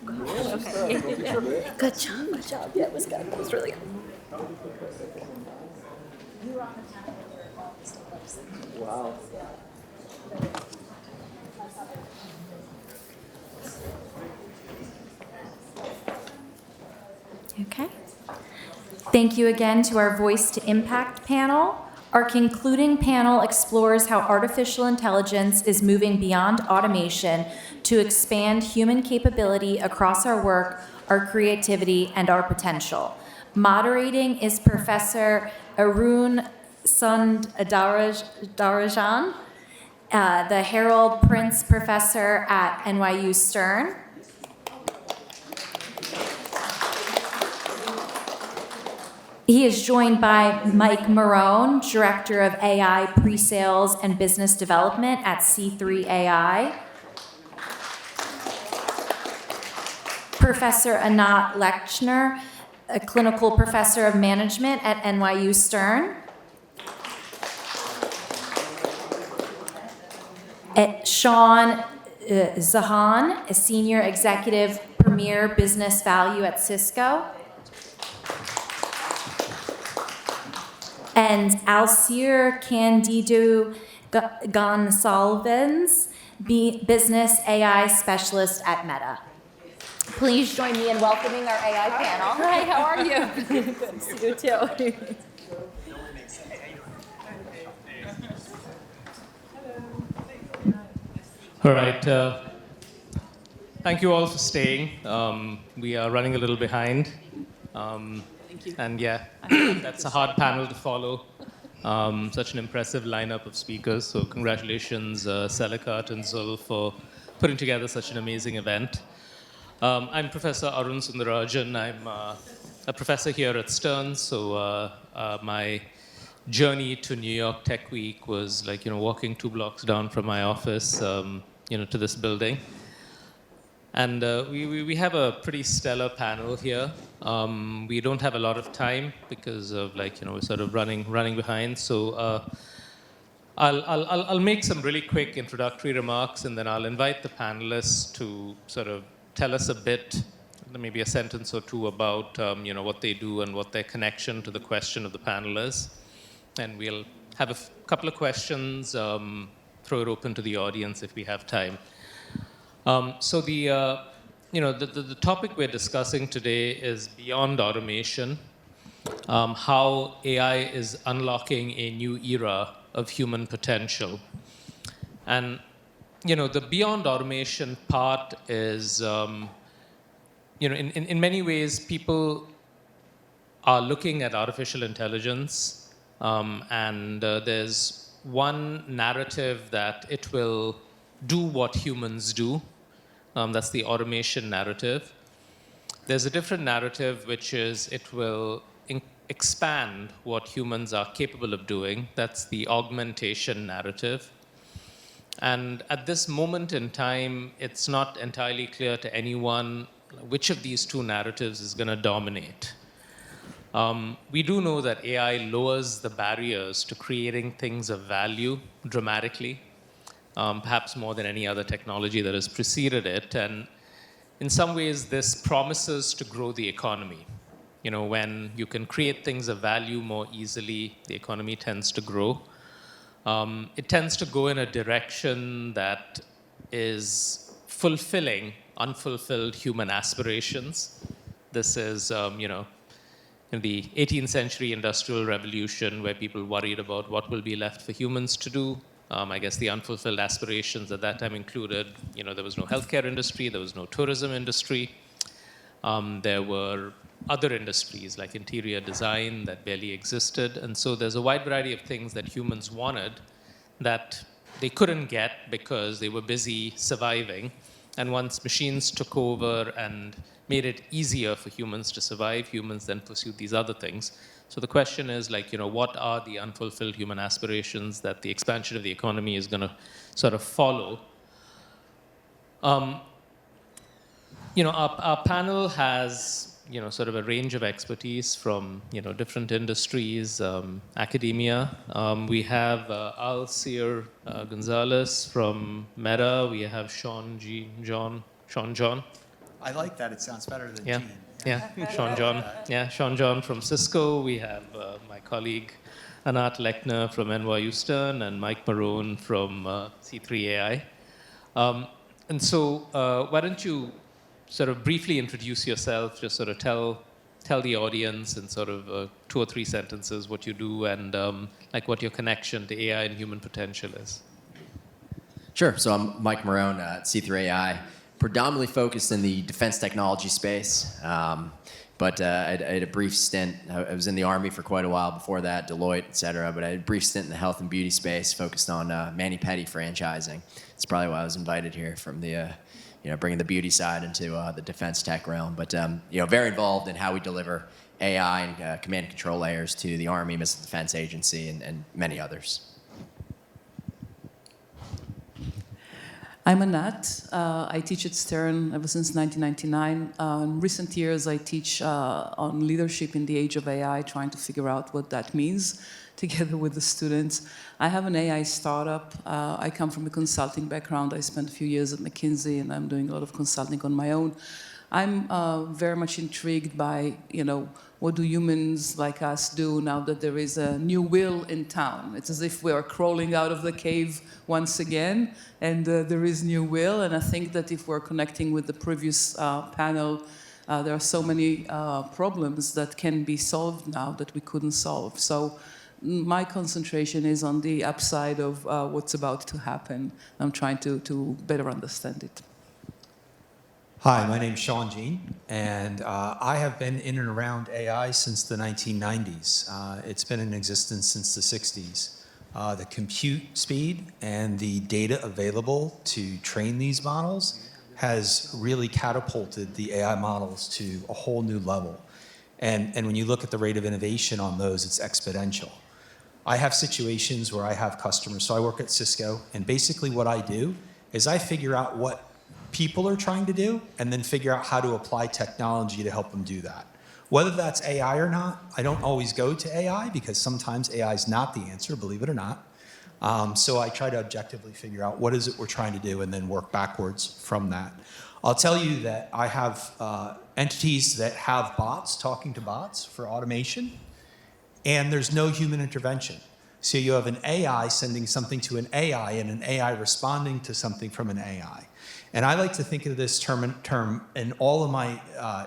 Okay. Yeah. Good job. Good job. Yeah, it was good. That was really good. Wow. Okay. Thank you again to our Voice to Impact panel. Our concluding panel explores how artificial intelligence is moving beyond automation to expand human capability across our work, our creativity, and our potential. Moderating is Professor Arun Darajan, the Harold Prince Professor at NYU Stern. He is joined by Mike Marone, Director of AI Pre-Sales and Business Development at C3 AI. Professor Anat Lechner, a Clinical Professor of Management at NYU Stern. Shawn Zahan, a Senior Executive Premier Business Value at Cisco. And Alcir Candido Gonsalves, Business AI Specialist at Meta. Please join me in welcoming our AI panel. Hi, how are you? Good to see you too. All right. Thank you all for staying. We are running a little behind. Thank you. And yeah, that's a hard panel to follow. Such an impressive lineup of speakers. So congratulations, Selikat and Zul, for putting together such an amazing event. I'm Professor Arun Sundarajan. I'm a professor here at Stern. So my journey to New York Tech Week was like, walking 2 blocks down from my office, to this building. And we have a pretty stellar panel here. We don't have a lot of time because of we're sort of running behind. So I'll make some really quick introductory remarks, and then I'll invite the panelists to sort of tell us a bit, maybe a sentence or two about what they do and what their connection to the question of the panel is. And we'll have a couple of questions, throw it open to the audience if we have time. So the topic we're discussing today is beyond automation, how AI is unlocking a new era of human potential. And the beyond automation part is, in many ways, people are looking at artificial intelligence, and there's one narrative that it will do what humans do. That's the automation narrative. There's a different narrative, which is it will expand what humans are capable of doing. That's the augmentation narrative. And at this moment in time, it's not entirely clear to anyone which of these two narratives is going to dominate. We do know that AI lowers the barriers to creating things of value dramatically. Perhaps more than any other technology that has preceded it. And in some ways, this promises to grow the economy. When you can create things of value more easily, the economy tends to grow. It tends to go in a direction that is fulfilling unfulfilled human aspirations. This is, in the 18th century industrial revolution, where people worried about what will be left for humans to do. I guess the unfulfilled aspirations at that time included, there was no healthcare industry, there was no tourism industry. There were other industries like interior design that barely existed. And so there's a wide variety of things that humans wanted that they couldn't get because they were busy surviving. And once machines took over and made it easier for humans to survive, humans then pursued these other things. So the question is, what are the unfulfilled human aspirations that the expansion of the economy is going to sort of follow? Our panel has, sort of a range of expertise from, different industries, academia. We have Alcir Gonzalez from Meta. We have Shawn John. I like that. It sounds better than Yeah. Gene. Yeah, Shawn John. Yeah, Shawn John from Cisco. We have my colleague Anat from NYU Stern and Mike Maroon from C3AI. And so why don't you sort of briefly introduce yourself, just sort of tell the audience in sort of 2 or 3 sentences what you do and like what your connection to AI and human potential is. Sure. So I'm Mike Marone at C3AI, predominantly focused in the defense technology space. But I had a brief stint. I was in the Army for quite a while before that, Deloitte, et cetera. But I had a brief stint in the health and beauty space, focused on mani-pedi franchising. It's probably why I was invited here from the, bringing the beauty side into the defense tech realm. But very involved in how we deliver AI and command and control layers to the Army, Missile Defense Agency, and many others. I'm Anat. I teach at Stern ever since 1999. In recent years, I teach on leadership in the age of AI, trying to figure out what that means together with the students. I have an AI startup. I come from a consulting background. I spent a few years at McKinsey, and I'm doing a lot of consulting on my own. I'm very much intrigued by, what do humans like us do now that there is a new will in town? It's as if we are crawling out of the cave once again, and there is new will. And I think that if we're connecting with the previous panel, there are so many problems that can be solved now that we couldn't solve. So my concentration is on the upside of what's about to happen. I'm trying to better understand it. Hi, my name's Shawn, and I have been in and around AI since the 1990s. It's been in existence since the 60s. The compute speed and the data available to train these models has really catapulted the AI models to a whole new level. And when you look at the rate of innovation on those, it's exponential. I have situations where I have customers. So I work at Cisco, and basically what I do is I figure out what people are trying to do and then figure out how to apply technology to help them do that. Whether that's AI or not, I don't always go to AI because sometimes AI is not the answer, believe it or not. So I try to objectively figure out what is it we're trying to do and then work backwards from that. I'll tell you that I have entities that have bots talking to bots for automation, and there's no human intervention. So you have an AI sending something to an AI and an AI responding to something from an AI. And I like to think of this term in all of my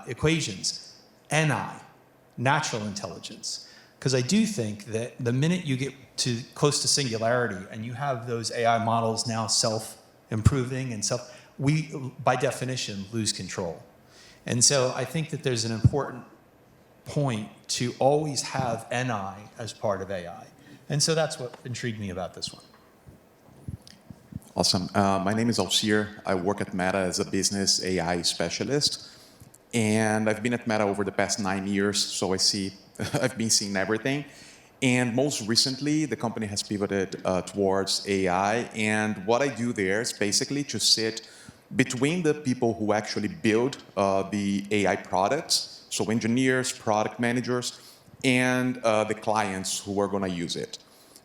equations, NI, natural intelligence. Because I do think that the minute you get to close to singularity and you have those AI models now self-improving and we, by definition, lose control. And so I think that there's an important point to always have NI as part of AI. And so that's what intrigued me about this one. Awesome. My name is Alcir. I work at Meta as a business AI specialist. And I've been at Meta over the past 9 years, so I've been seeing everything. And most recently, the company has pivoted towards AI. And what I do there is basically to sit between the people who actually build the AI products, so engineers, product managers, and the clients who are going to use it.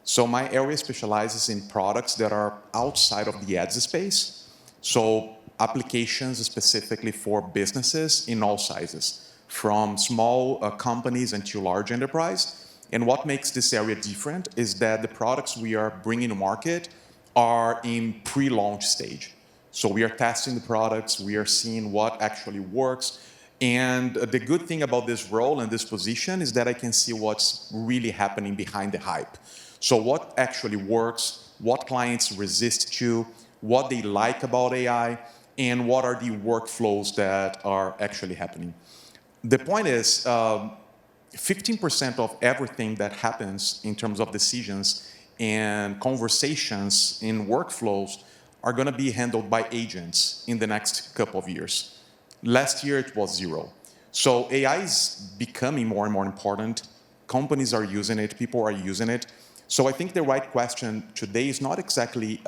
So my area specializes in products that are outside of the ads space. So applications specifically for businesses in all sizes, from small companies until large enterprise. And what makes this area different is that the products we are bringing to market are in pre-launch stage. So we are testing the products, we are seeing what actually works. And the good thing about this role and this position is that I can see what's really happening behind the hype. So what actually works, what clients resist to, what they like about AI, and what are the workflows that are actually happening. The point is, 15% of everything that happens in terms of decisions and conversations in workflows are going to be handled by agents in the next couple of years. Last year, it was 0. So AI is becoming more and more important. Companies are using it. People are using it. So I think the right question today is not exactly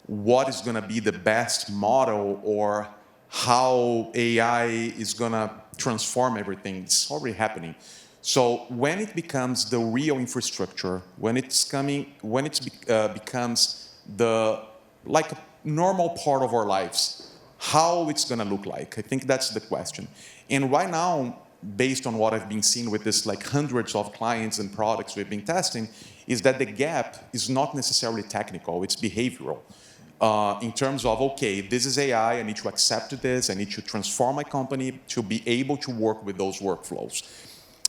what is going to be the best model or how AI is going to transform everything. It's already happening. So when it becomes the real infrastructure, when it becomes like a normal part of our lives, how it's going to look like. I think that's the question. And right now, based on what I've been seeing with this like hundreds of clients and products we've been testing, is that the gap is not necessarily technical, it's behavioral. In terms of, okay, this is AI, I need to accept this, I need to transform my company to be able to work with those workflows.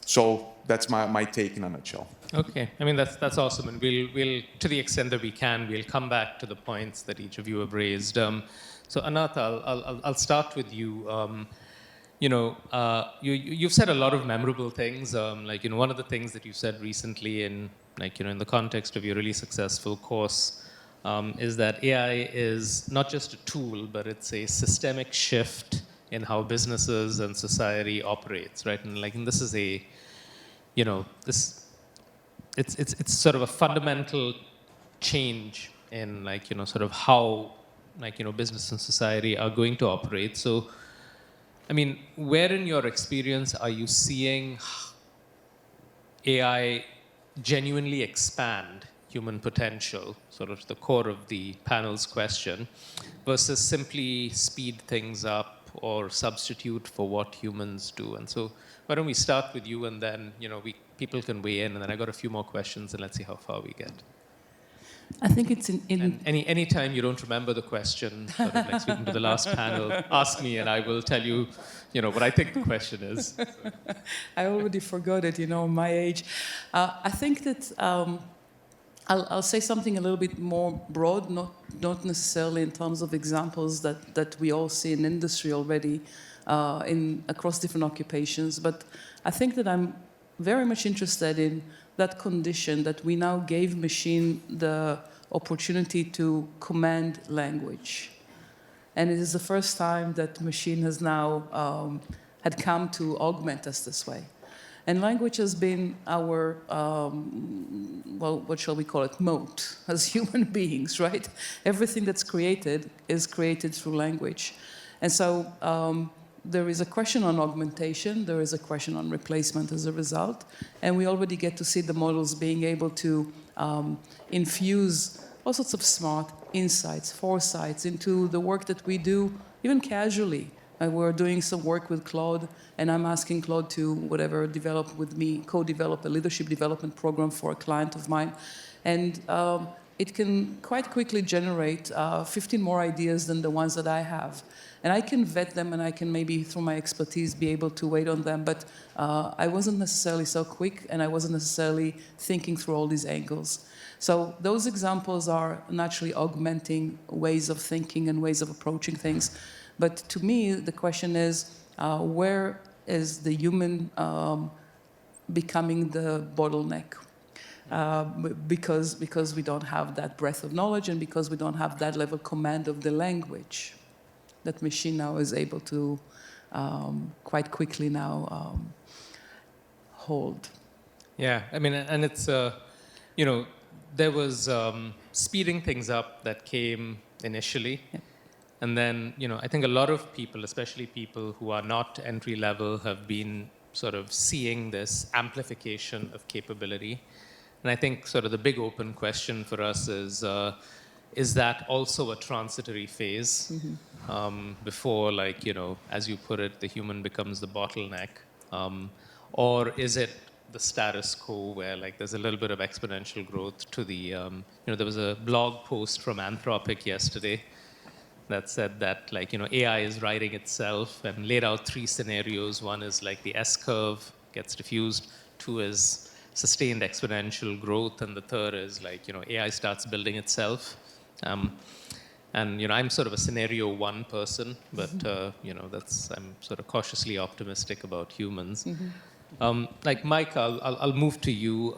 So that's my take in a nutshell. Okay, I mean that's awesome, and we'll to the extent that we can, we'll come back to the points that each of you have raised. So Anat, I'll start with you. You've said a lot of memorable things. One of the things that you said recently, in in the context of your really successful course, is that AI is not just a tool, but it's a systemic shift in how businesses and society operates, right? And this is a, it's sort of a fundamental change in sort of how business and society are going to operate. So, I mean, where in your experience are you seeing AI genuinely expand human potential, sort of the core of the panel's question, versus simply speed things up or substitute for what humans do? And so why don't we start with you, and then people can weigh in, and then I got a few more questions, and let's see how far we get. I think it's And any time you don't remember the question, sort of like speaking to the last panel, ask me and I will tell you, what I think the question is. I already forgot it, my age. I think that I'll say something a little bit more broad, not necessarily in terms of examples that we all see in industry already, across different occupations, but I think that I'm very much interested in that condition that we now gave machine the opportunity to command language. And it is the first time that machine has now had come to augment us this way. And language has been our, what shall we call it, moat as human beings, right? Everything that's created is created through language. And so there is a question on augmentation, there is a question on replacement as a result, and we already get to see the models being able to infuse all sorts of smart insights, foresights into the work that we do, even casually. We're doing some work with Claude, and I'm asking Claude to develop with me, co-develop a leadership development program for a client of mine. And it can quite quickly generate 15 more ideas than the ones that I have. And I can vet them, and I can maybe, through my expertise, be able to wait on them. But I wasn't necessarily so quick, and I wasn't necessarily thinking through all these angles. So those examples are naturally augmenting ways of thinking and ways of approaching things. But to me, the question is, where is the human becoming the bottleneck? Because we don't have that breadth of knowledge, and because we don't have that level of command of the language that machine now is able to quite quickly now hold. Yeah, I mean, and it's, there was speeding things up that came initially. Yeah. And then, I think a lot of people, especially people who are not entry level, have been sort of seeing this amplification of capability. And I think sort of the big open question for us is that also a transitory phase before, as you put it, the human becomes the bottleneck? Or is it the status quo where there's a little bit of exponential growth to the, there was a blog post from Anthropic yesterday that said that AI is writing itself, and laid out 3 scenarios. One is the S-curve gets diffused, 2 is sustained exponential growth, and the third is AI starts building itself. And I'm sort of a scenario 1 person, but I'm sort of cautiously optimistic about humans. Mike, I'll move to you,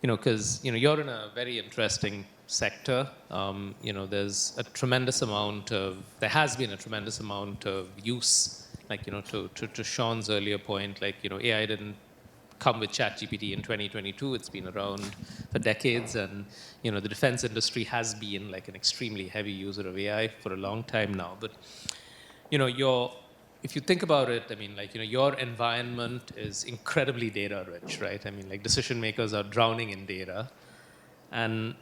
because you're in a very interesting sector. There's a tremendous amount of, there has been a tremendous amount of use, to Shawn's earlier point, AI didn't come with ChatGPT in 2022. It's been around for decades, and the defense industry has been an extremely heavy user of AI for a long time now. But if you think about it, I mean, your environment is incredibly data rich, right? I mean, decision makers are drowning in data, and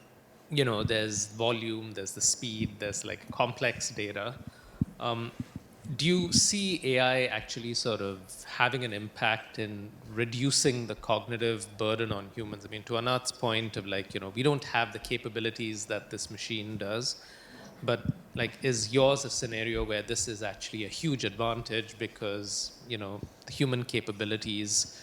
there's volume, there's the speed, there's complex data. Do you see AI actually sort of having an impact in reducing the cognitive burden on humans? I mean, to Anat's point of like, we don't have the capabilities that this machine does, but like, is yours a scenario where this is actually a huge advantage because, the human capabilities,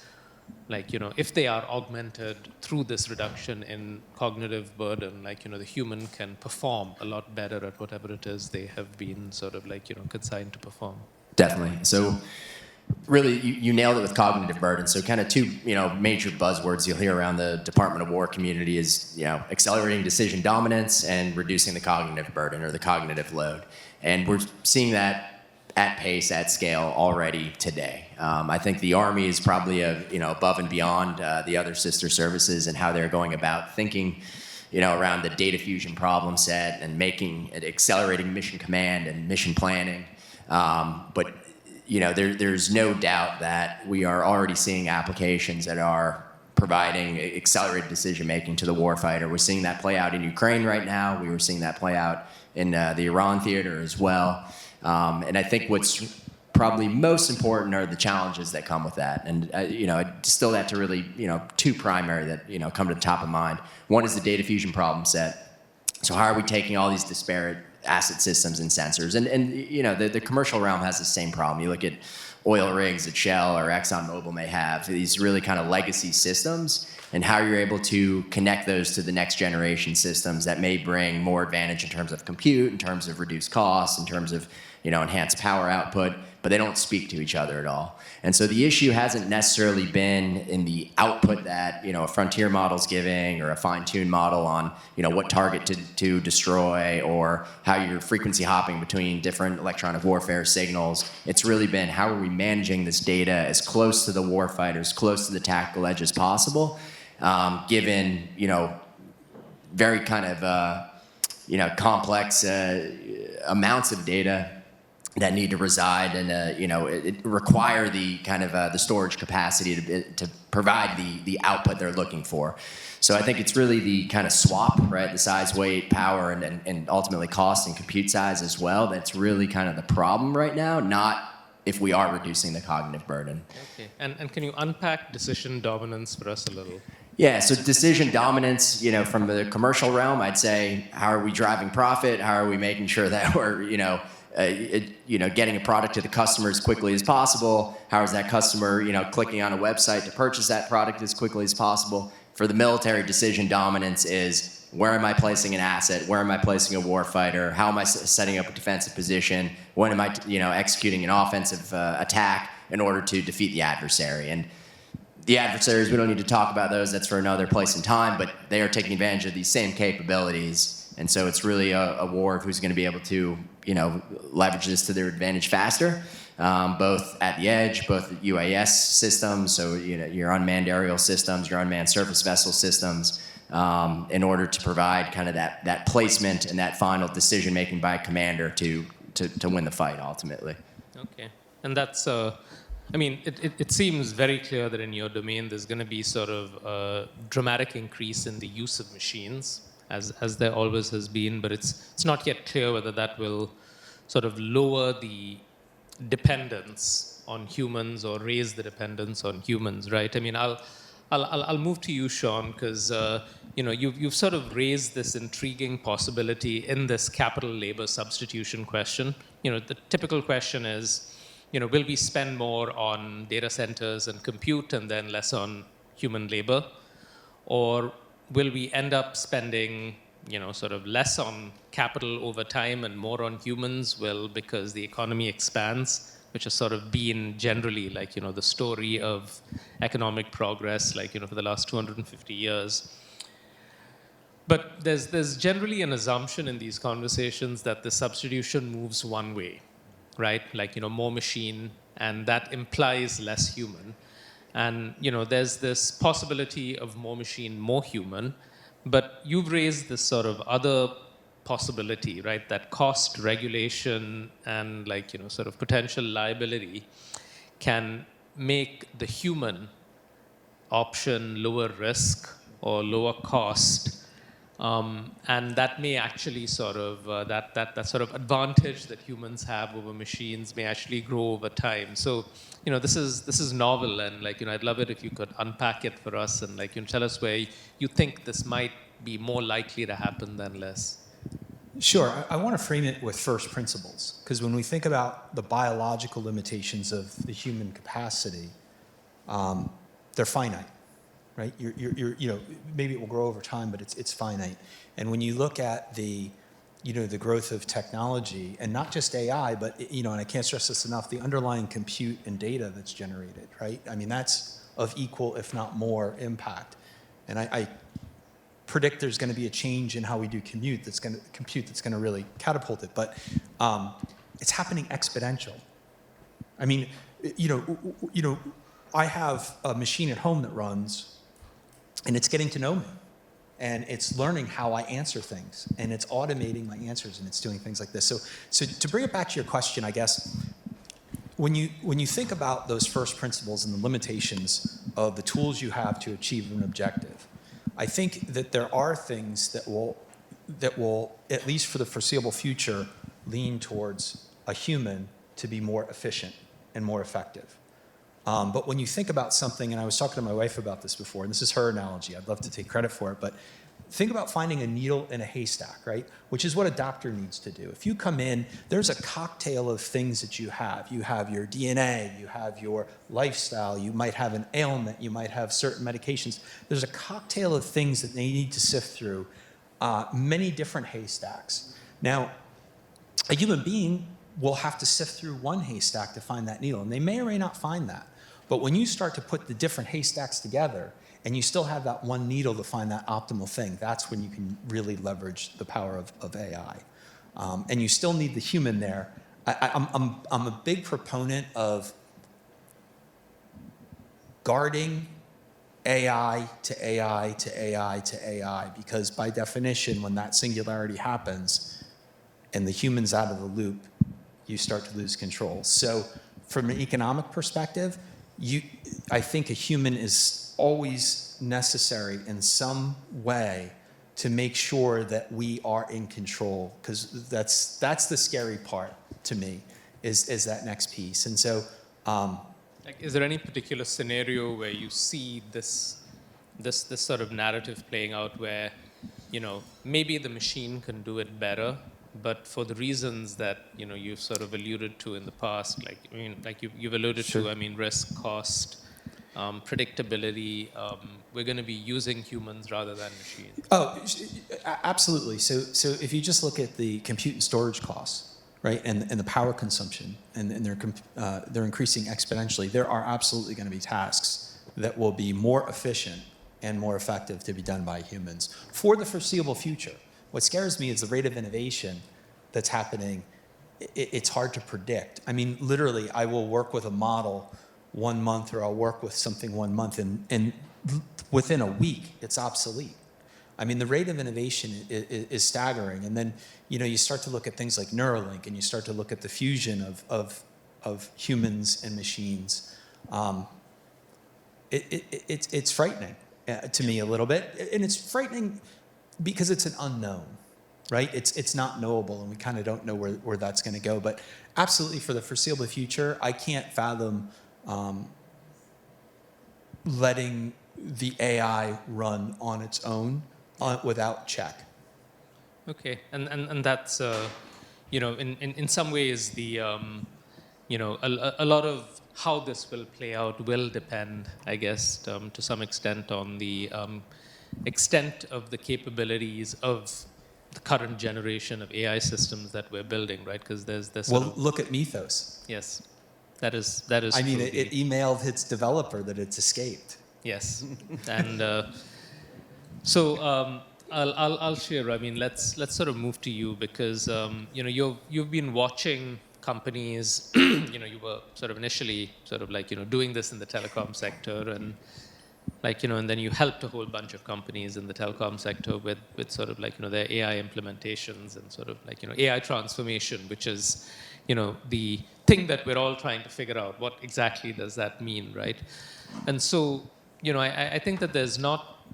like, if they are augmented through this reduction in cognitive burden, like, the human can perform a lot better at whatever it is they have been sort of like, consigned to perform? Definitely. So really, you nailed it with cognitive burden. So kind of two, major buzzwords you'll hear around the Department of War community is, accelerating decision dominance and reducing the cognitive burden or the cognitive load. And we're seeing that at pace, at scale already today. I think the Army is probably above and beyond the other sister services and how they're going about thinking, around the data fusion problem set and accelerating mission command and mission planning. But there's no doubt that we are already seeing applications that are providing accelerated decision making to the warfighter. We're seeing that play out in Ukraine right now. We were seeing that play out in the Iran theater as well. And I think what's probably most important are the challenges that come with that. And, I distill that to really, two primary that, come to the top of mind. One is the data fusion problem set. So how are we taking all these disparate asset systems and sensors? And the commercial realm has the same problem. You look at oil rigs that Shell or ExxonMobil may have, these really kind of legacy systems, and how you're able to connect those to the next generation systems that may bring more advantage in terms of compute, in terms of reduced costs, in terms of enhanced power output, but they don't speak to each other at all. And so the issue hasn't necessarily been in the output that a frontier model's giving or a fine-tuned model on what target to destroy or how you're frequency hopping between different electronic warfare signals. It's really been how are we managing this data as close to the warfighter, as close to the tactical edge as possible, given very kind of complex amounts of data that need to reside and it require the kind of the storage capacity to provide the output they're looking for. So I think it's really the kind of swap, right? The size, weight, power, and ultimately cost and compute size as well. That's really kind of the problem right now, not if we are reducing the cognitive burden. Okay, and can you unpack decision dominance for us a little? Yeah, so decision dominance, from the commercial realm, I'd say, how are we driving profit? How are we making sure that we're, getting a product to the customer as quickly as possible? How is that customer, clicking on a website to purchase that product as quickly as possible? For the military, decision dominance is where am I placing an asset? Where am I placing a warfighter? How am I setting up a defensive position? When am I, executing an offensive attack in order to defeat the adversary? And the adversaries, we don't need to talk about those. That's for another place and time. But they are taking advantage of these same capabilities. And so it's really a war of who's going to be able to, leverage this to their advantage faster, both at the edge, both UAS systems, so your unmanned aerial systems, your unmanned surface vessel systems, in order to provide kind of that placement and that final decision making by a commander to win the fight ultimately. Okay, and that's. It seems very clear that in your domain there's going to be sort of a dramatic increase in the use of machines, as there always has been, but it's not yet clear whether that will sort of lower the dependence on humans or raise the dependence on humans, right? I mean, I'll move to you, Shawn, because you've sort of raised this intriguing possibility in this capital labor substitution question. The typical question is, will we spend more on data centers and compute and then less on human labor? Or will we end up spending, sort of less on capital over time and more on humans? Well, because the economy expands, which has sort of been generally like, the story of economic progress, like, for the last 250 years. But there's generally an assumption in these conversations that the substitution moves one way, right? Like, more machine, and that implies less human. And, there's this possibility of more machine, more human, but you've raised this sort of other possibility, right? That cost, regulation, and like, sort of potential liability can make the human option lower risk or lower cost And that may actually sort of, that sort of advantage that humans have over machines may actually grow over time. So, this is novel, and I'd love it if you could unpack it for us and tell us where you think this might be more likely to happen than less. Sure. I want to frame it with first principles, because when we think about the biological limitations of the human capacity, they're finite, right? Maybe it will grow over time, but it's finite. And when you look at the growth of technology, and not just AI, but and I can't stress this enough, the underlying compute and data that's generated, right? I mean, that's of equal, if not more, impact. And I predict there's going to be a change in how we do compute that's going to really catapult it. But it's happening exponential. I mean, I have a machine at home that runs, and it's getting to know me, and it's learning how I answer things, and it's automating my answers, and it's doing things like this. So to bring it back to your question, I guess, when you think about those first principles and the limitations of the tools you have to achieve an objective, I think that there are things that will, at least for the foreseeable future, lean towards a human to be more efficient and more effective. But when you think about something, and I was talking to my wife about this before, and this is her analogy, I'd love to take credit for it, but think about finding a needle in a haystack, right? Which is what a doctor needs to do. If you come in, there's a cocktail of things that you have. You have your DNA, you have your lifestyle, you might have an ailment, you might have certain medications. There's a cocktail of things that they need to sift through, many different haystacks. Now, a human being will have to sift through one haystack to find that needle, and they may or may not find that. But when you start to put the different haystacks together, and you still have that one needle to find that optimal thing, that's when you can really leverage the power of AI. And you still need the human there. I'm a big proponent of guarding AI to AI to AI to AI, because by definition, when that singularity happens and the human's out of the loop, you start to lose control. So from an economic perspective, I think a human is always necessary in some way to make sure that we are in control, because that's the scary part to me, is that next piece. And so is there any particular scenario where you see this sort of narrative playing out where maybe the machine can do it better, but for the reasons that you've sort of alluded to in the past, you've alluded Sure. to, risk, cost, predictability, we're going to be using humans rather than machines? Oh, absolutely. So if you just look at the compute and storage costs, right, and the power consumption, and they're increasing exponentially, there are absolutely going to be tasks that will be more efficient and more effective to be done by humans for the foreseeable future. What scares me is the rate of innovation that's happening. It's hard to predict. I mean, literally, I will work with a model 1 month, or I'll work with something 1 month, and within a week, it's obsolete. I mean, the rate of innovation is staggering. And then, you start to look at things like Neuralink, and you start to look at the fusion of humans and machines. It's frightening to me a little bit, and it's frightening because it's an unknown, right? It's not knowable, and we kind of don't know where that's going to go. But absolutely, for the foreseeable future, I can't fathom letting the AI run on its own without check. Okay, and that's in some ways the a lot of how this will play out will depend, I guess, to some extent on the extent of the capabilities of the current generation of AI systems that we're building, right? Because there's this. Well, look at Mythos. Yes, that is. I mean, it emailed its developer that it's escaped. Yes, and so Alcir, I mean, let's sort of move to you, because you've been watching companies. You were sort of initially sort of doing this in the telecom sector, and and then you helped a whole bunch of companies in the telecom sector with sort of their AI implementations and sort of AI transformation, which is the thing that we're all trying to figure out. What exactly does that mean, right? And so I think that there's not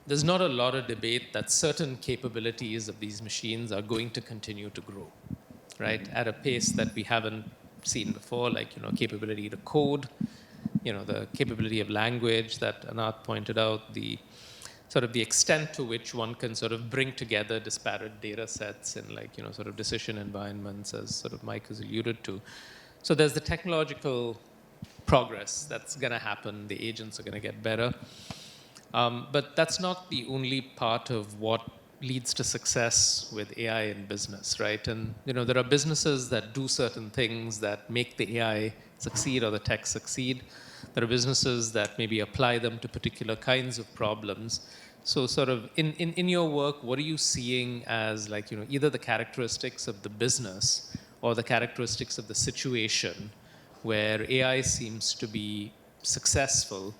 there's not a lot of debate that certain capabilities of these machines are going to continue to grow, right, at a pace that we haven't seen before, like, capability to code, the capability of language that Anat pointed out, the sort of the extent to which one can sort of bring together disparate data sets in, like, sort of decision environments, as sort of Mike has alluded to. So there's the technological progress that's going to happen. The agents are going to get better. But that's not the only part of what leads to success with AI in business, right? And there are businesses that do certain things that make the AI succeed or the tech succeed. There are businesses that maybe apply them to particular kinds of problems. So sort of in your work, what are you seeing as, like, either the characteristics of the business or the characteristics of the situation where AI seems to be successful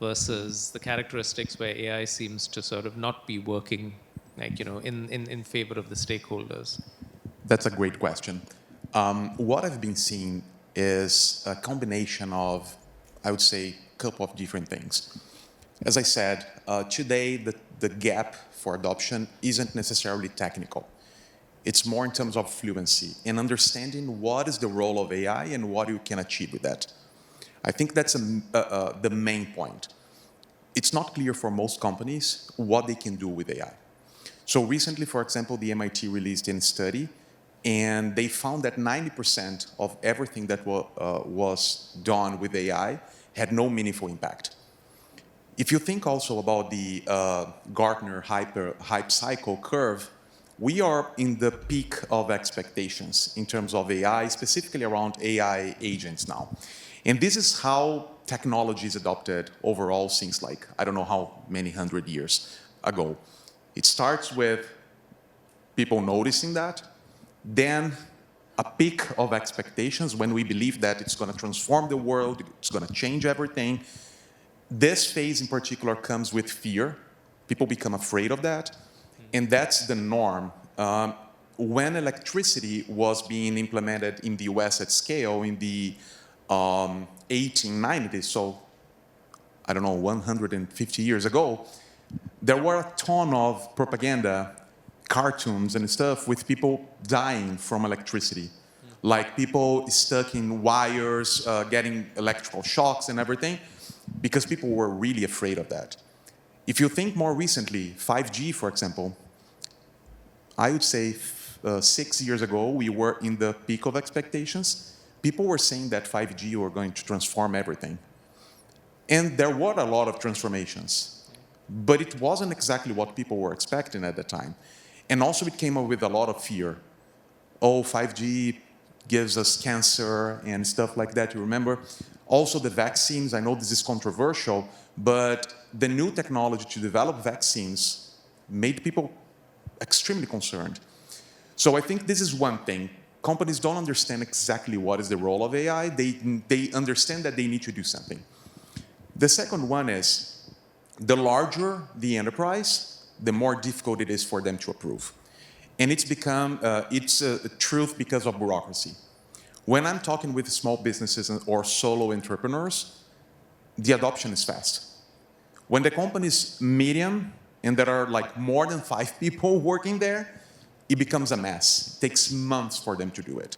versus the characteristics where AI seems to sort of not be working, like, in favor of the stakeholders? That's a great question. What I've been seeing is a combination of, I would say, a couple of different things. As I said, today the gap for adoption isn't necessarily technical. It's more in terms of fluency and understanding what is the role of AI and what you can achieve with that. I think that's the main point. It's not clear for most companies what they can do with AI. So recently, for example, the MIT released a study, and they found that 90% of everything that was done with AI had no meaningful impact. If you think also about the Gartner hype cycle curve, we are in the peak of expectations in terms of AI, specifically around AI agents now. And this is how technology is adopted overall since, like, I don't know how many 100 years ago. It starts with people noticing that, then a peak of expectations when we believe that it's going to transform the world, it's going to change everything. This phase in particular comes with fear. People become afraid of that, and that's the norm. When electricity was being implemented in the US at scale in the 1890s, so I don't know, 150 years ago, there were a ton of propaganda, cartoons and stuff with people dying from electricity. Like people stuck in wires, getting electrical shocks and everything, because people were really afraid of that. If you think more recently, 5G, for example, I would say 6 years ago, we were in the peak of expectations. People were saying that 5G were going to transform everything. And there were a lot of transformations, but it wasn't exactly what people were expecting at the time. And also it came up with a lot of fear. Oh, 5G gives us cancer and stuff like that, you remember? Also the vaccines, I know this is controversial, but the new technology to develop vaccines made people extremely concerned. So I think this is one thing. Companies don't understand exactly what is the role of AI. They understand that they need to do something. The second one is, the larger the enterprise, the more difficult it is for them to approve. And it's become, it's a truth because of bureaucracy. When I'm talking with small businesses or solo entrepreneurs, the adoption is fast. When the company is medium and there are like more than 5 people working there, it becomes a mess. It takes months for them to do it.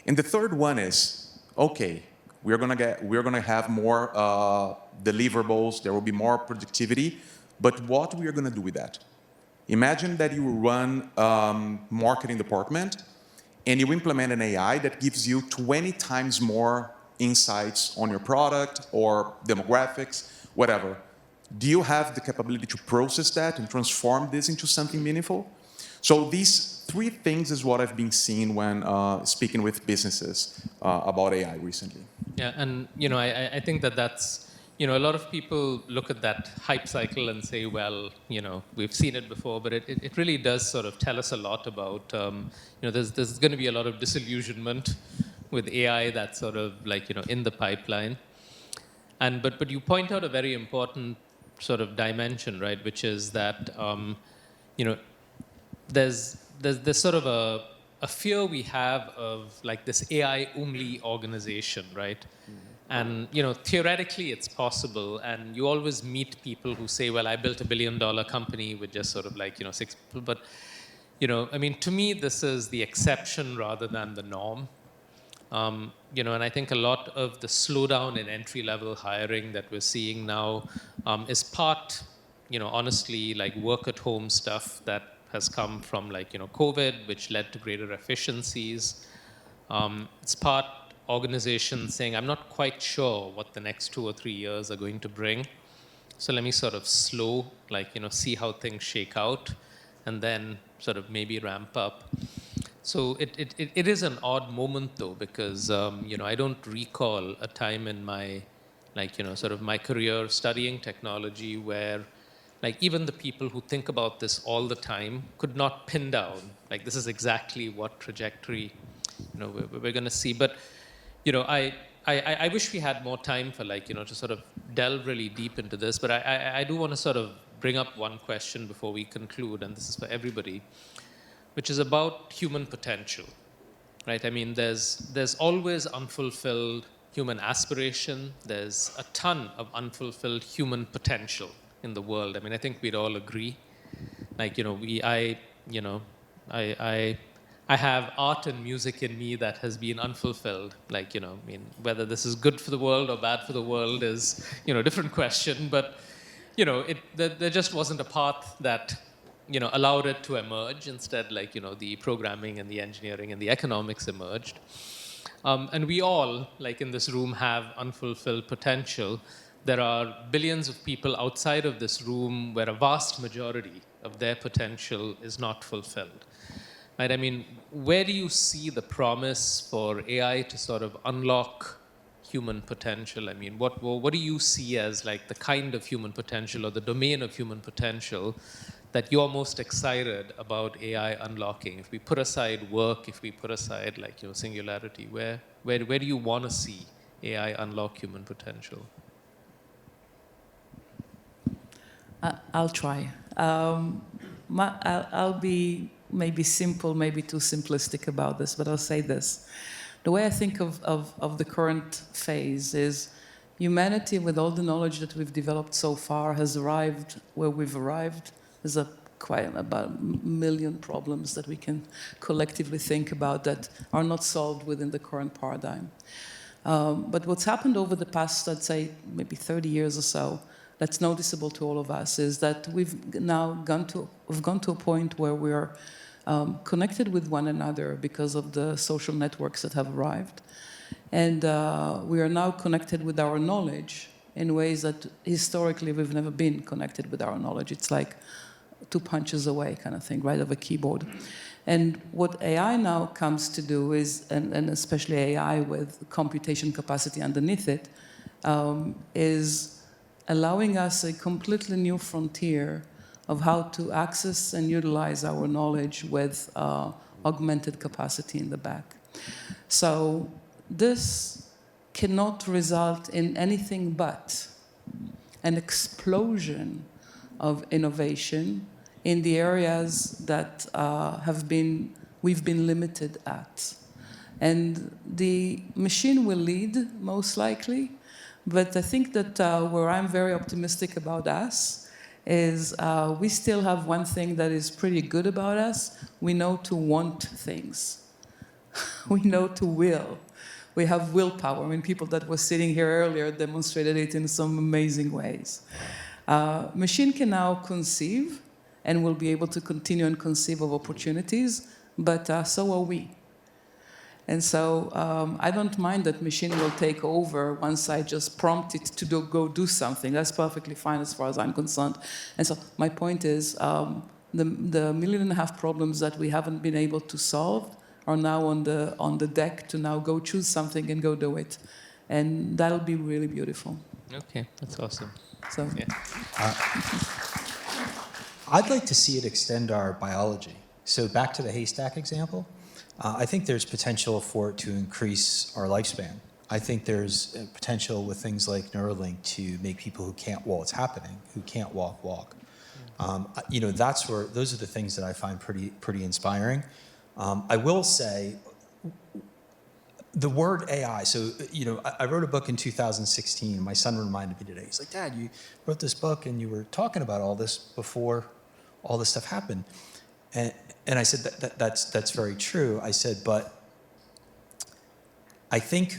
And the third one is, okay, we're gonna have more deliverables, there will be more productivity, but what we are gonna do with that? Imagine that you run marketing department and you implement an AI that gives you 20 times more insights on your product or demographics, whatever. Do you have the capability to process that and transform this into something meaningful? So these 3 things is what I've been seeing when speaking with businesses about AI recently. Yeah, and I think that's, a lot of people look at that hype cycle and say, well, we've seen it before, but it really does sort of tell us a lot about, there's going to be a lot of disillusionment with AI that's sort of like, in the pipeline. And but you point out a very important sort of dimension, right, which is that, there's sort of a fear we have of like this AI-only organization, right? And theoretically, it's possible. And you always meet people who say, "Well, I built a $1 billion company with just sort of 6 people." But to me, this is the exception rather than the norm. And I think a lot of the slowdown in entry-level hiring that we're seeing now is part, honestly, like work-at-home stuff that has come from COVID, which led to greater efficiencies. It's part organizations saying, I'm not quite sure what the next 2 or 3 years are going to bring. So let me sort of slow, see how things shake out, and then sort of maybe ramp up. So it is an odd moment, though, because I don't recall a time in my sort of my career studying technology where even the people who think about this all the time could not pin down this is exactly what trajectory we're going to see. But I wish we had more time for to sort of delve really deep into this. But I do want to sort of bring up one question before we conclude, and this is for everybody, which is about human potential, right? I mean, there's always unfulfilled human aspiration. There's a ton of unfulfilled human potential in the world. I mean, I think we'd all agree. I have art and music in me that has been unfulfilled. Whether this is good for the world or bad for the world is, a different question. But, there just wasn't a path that allowed it to emerge. Instead, the programming and the engineering and the economics emerged. And we all, in this room, have unfulfilled potential. There are billions of people outside of this room where a vast majority of their potential is not fulfilled. Right? I mean, where do you see the promise for AI to sort of unlock human potential? I mean, what do you see as the kind of human potential or the domain of human potential that you're most excited about AI unlocking? If we put aside work, if we put aside singularity, where do you want to see AI unlock human potential? I'll try. I'll be maybe simple, maybe too simplistic about this, but I'll say this. The way I think of the current phase is humanity, with all the knowledge that we've developed so far, has arrived where we've arrived. There's quite about 1 million problems that we can collectively think about that are not solved within the current paradigm. But what's happened over the past, I'd say, maybe 30 years or so, that's noticeable to all of us, is that we've now gone to a point where we're connected with one another because of the social networks that have arrived. And we are now connected with our knowledge in ways that historically we've never been connected with our knowledge. It's like 2 punches away kind of thing, right, of a keyboard. And what AI now comes to do is, and especially AI with computation capacity underneath it, is allowing us a completely new frontier of how to access and utilize our knowledge with augmented capacity in the back. So this cannot result in anything but an explosion of innovation in the areas that we've been limited at. And the machine will lead, most likely, but I think that where I'm very optimistic about us is we still have one thing that is pretty good about us. We know to want things. We know to will. We have willpower. I mean, people that were sitting here earlier demonstrated it in some amazing ways. Machine can now conceive and will be able to continue and conceive of opportunities, but so are we. And so I don't mind that machine will take over once I just prompt it to go do something. That's perfectly fine as far as I'm concerned. And so my point is the 1.5 million problems that we haven't been able to solve are now on the deck to now go choose something and go do it. And that'll be really beautiful. Okay, that's awesome. So, yeah. I'd like to see it extend our biology. So back to the haystack example, I think there's potential for it to increase our lifespan. I think there's potential with things like Neuralink to make people who can't, well, it's happening, who can't walk. Those are the things that I find pretty inspiring. I will say, the word AI, so, I wrote a book in 2016. My son reminded me today. He's like, Dad, you wrote this book and you were talking about all this before all this stuff happened. And I said, that's very true. I said, but I think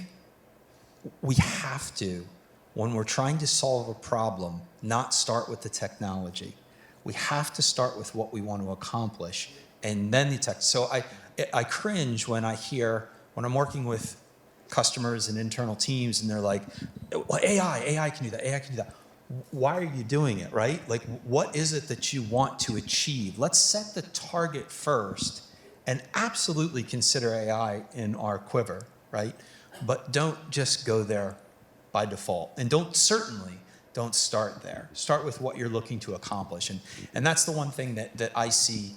we have to, when we're trying to solve a problem, not start with the technology. We have to start with what we want to accomplish, and then the tech. So I cringe when I hear, when I'm working with customers and internal teams, and they're like, well, AI can do that, AI can do that. Why are you doing it, right? Like, what is it that you want to achieve? Let's set the target first, and absolutely consider AI in our quiver, right? But don't just go there by default. And certainly don't start there. Start with what you're looking to accomplish. And that's the one thing that I see,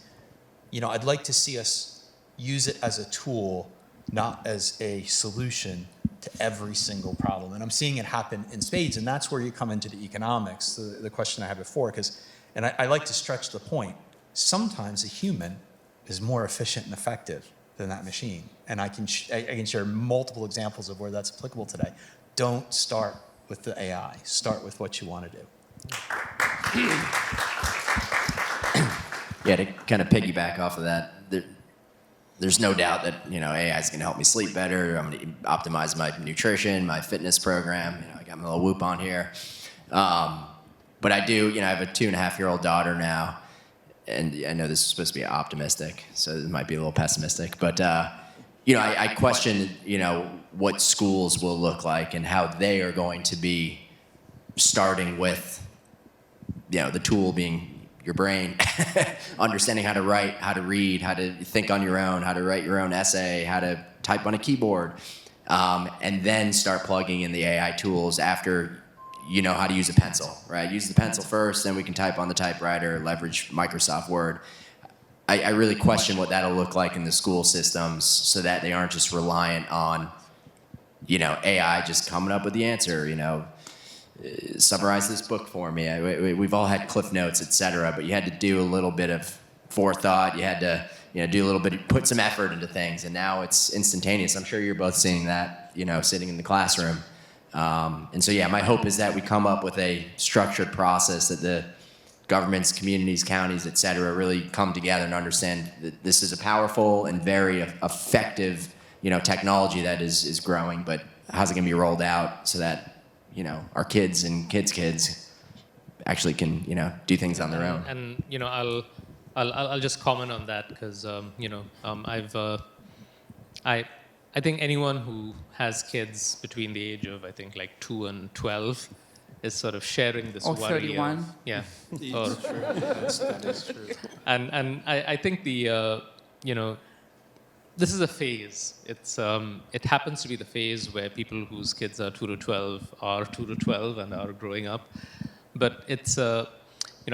I'd like to see us use it as a tool, not as a solution to every single problem. And I'm seeing it happen in spades, and that's where you come into the economics, the question I had before, and I like to stretch the point. Sometimes a human is more efficient and effective than that machine. And I can share multiple examples of where that's applicable today. Don't start with the AI. Start with what you want to do. Yeah, to kind of piggyback off of that, there's no doubt that AI is going to help me sleep better. I'm going to optimize my nutrition, my fitness program. I got my little Whoop on here. But I do, I have a 2.5-year-old daughter now, and I know this is supposed to be optimistic, so it might be a little pessimistic. But I question, what schools will look like and how they are going to be starting with, the tool being your brain, understanding how to write, how to read, how to think on your own, how to write your own essay, how to type on a keyboard, and then start plugging in the AI tools after you know how to use a pencil, right? Use the pencil first, then we can type on the typewriter, leverage Microsoft Word. I really question what that'll look like in the school systems so that they aren't just reliant on, AI just coming up with the answer, summarize this book for me. We've all had Cliff Notes, et cetera, but you had to do a little bit of forethought. You had to, do a little bit, put some effort into things, and now it's instantaneous. I'm sure you're both seeing that, sitting in the classroom. And so, my hope is that we come up with a structured process that the governments, communities, counties, et cetera, really come together and understand that this is a powerful and very effective, technology that is growing, but how's it going to be rolled out so that, our kids and kids actually can, do things on their own. And I'll just comment on that because I think anyone who has kids between the age of 2 and 12 is sort of sharing this or worry. 31. That is true. And I think this is a phase. It happens to be the phase where people whose kids are 2 to 12 are 2 to 12 and are growing up. But it's, I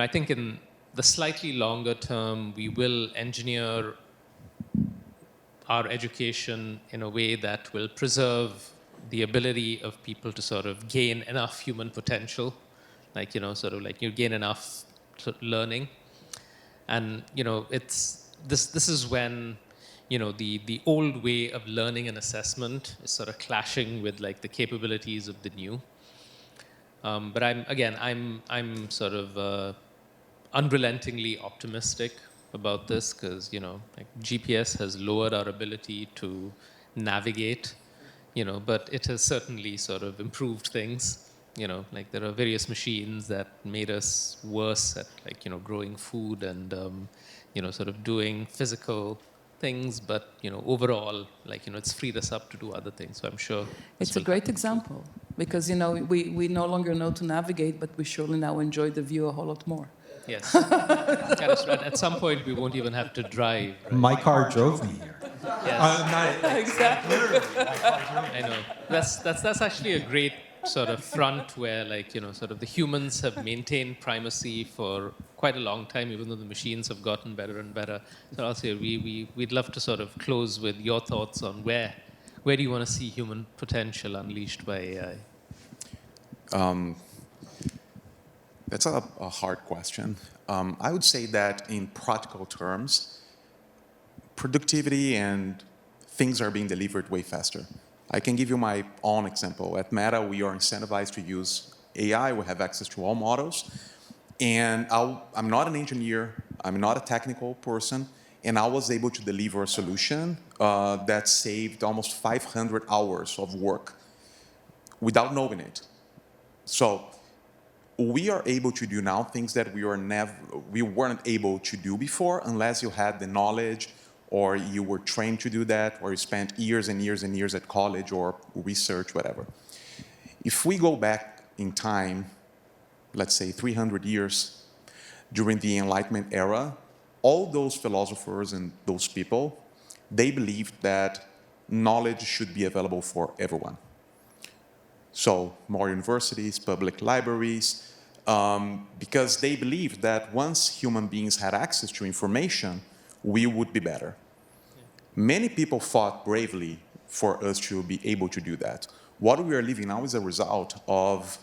think in the slightly longer term, we will engineer our education in a way that will preserve the ability of people to sort of gain enough human potential, you gain enough learning. And, this is when, the old way of learning and assessment is sort of clashing with the capabilities of the new. But I'm sort of unrelentingly optimistic about this because, GPS has lowered our ability to navigate, but it has certainly sort of improved things. There are various machines that made us worse at growing food and, sort of doing physical things, but overall, it's freed us up to do other things. So I'm sure it's a great example because we no longer know to navigate, but we surely now enjoy the view a whole lot more. Yes, that's right. At some point, we won't even have to drive. Right? My car drove me here. Yes. Exactly. I know. That's actually a great sort of front where sort of the humans have maintained primacy for quite a long time, even though the machines have gotten better and better. So Alcir, we'd love to sort of close with your thoughts on where do you want to see human potential unleashed by AI? That's a hard question. I would say that in practical terms, productivity and things are being delivered way faster. I can give you my own example. At Meta, we are incentivized to use AI. We have access to all models. And I'm not an engineer. I'm not a technical person. And I was able to deliver a solution that saved almost 500 hours of work without knowing it. So we are able to do now things that we weren't able to do before unless you had the knowledge or you were trained to do that, or you spent years and years and years at college or research, whatever. If we go back in time, let's say 300 years, during the Enlightenment era, all those philosophers and those people, they believed that knowledge should be available for everyone. So more universities, public libraries, because they believed that once human beings had access to information, we would be better. Many people fought bravely for us to be able to do that. What we are living now is a result of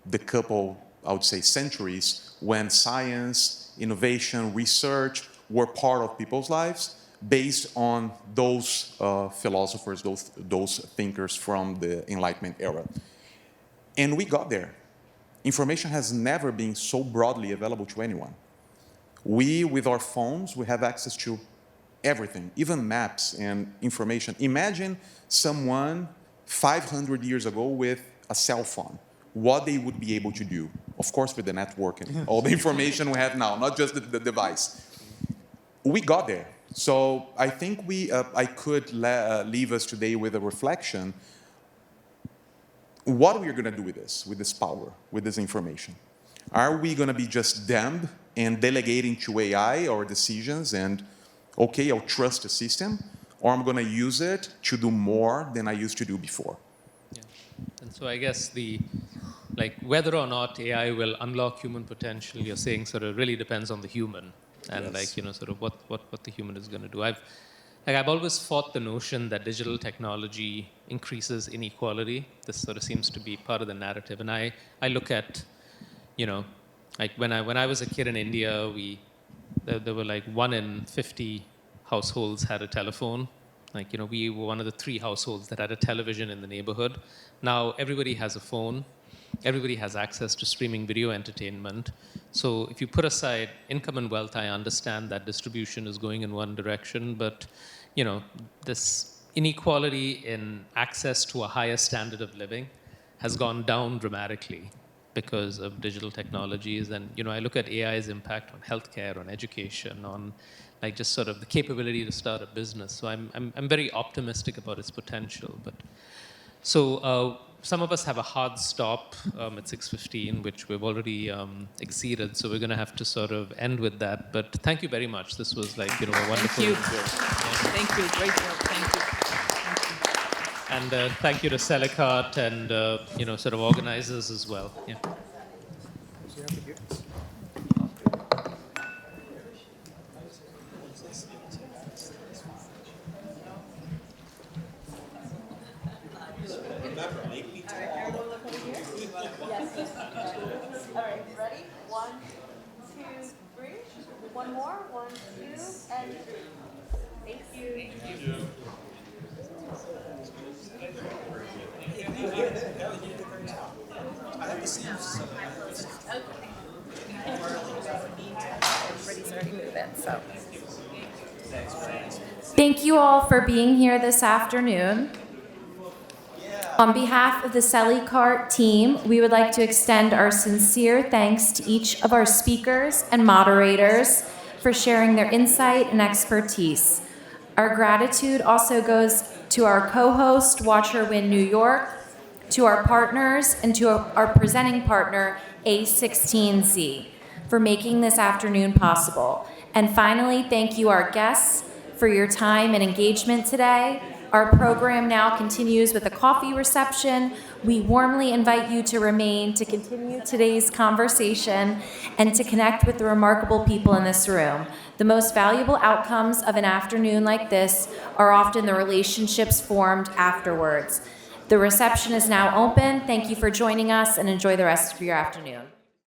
the couple, I would say, centuries when science, innovation, research were part of people's lives based on those philosophers, those thinkers from the Enlightenment era. And we got there. Information has never been so broadly available to anyone. We, with our phones, we have access to everything, even maps and information. Imagine someone 500 years ago with a cell phone, what they would be able to do. Of course, with the network and all the information we have now, not just the device. We got there. So I think I could leave us today with a reflection. What are we going to do with this power, with this information? Are we going to be just dumb and delegating to AI our decisions and, okay, I'll trust the system, or I'm going to use it to do more than I used to do before? Yeah. And so I guess whether or not AI will unlock human potential, you're saying sort of really depends on the human and Yes. sort of what the human is going to do. I've always fought the notion that digital technology increases inequality. This sort of seems to be part of the narrative. And I look at, when I was a kid in India, there were 1 in 50 households had a telephone. We were one of the 3 households that had a television in the neighborhood. Now everybody has a phone. Everybody has access to streaming video entertainment. So if you put aside income and wealth, I understand that distribution is going in one direction, but this inequality in access to a higher standard of living has gone down dramatically because of digital technologies. And I look at AI's impact on healthcare, on education, on just sort of the capability to start a business. So I'm very optimistic about its potential. But so some of us have a hard stop at 6:15, which we've already exceeded. So we're going to have to sort of end with that. But thank you very much. This was a wonderful. Thank you. Thank you. Great job. Thank you. And thank you to Sellicart and sort of organizers as well. Yeah. All right, ready? 1, 2, 3. One more. 1, 2, and 3. Thank you. Everybody's already moving, so. Thank you all for being here this afternoon. On behalf of the Sellicart team, we would like to extend our sincere thanks to each of our speakers and moderators for sharing their insight and expertise. Our gratitude also goes to our co-host, Watch Her Win New York, to our partners, and to our presenting partner, A16Z, for making this afternoon possible. And finally, thank you, our guests, for your time and engagement today. Our program now continues with a coffee reception. We warmly invite you to remain to continue today's conversation and to connect with the remarkable people in this room. The most valuable outcomes of an afternoon like this are often the relationships formed afterwards. The reception is now open. Thank you for joining us and enjoy the rest of your afternoon.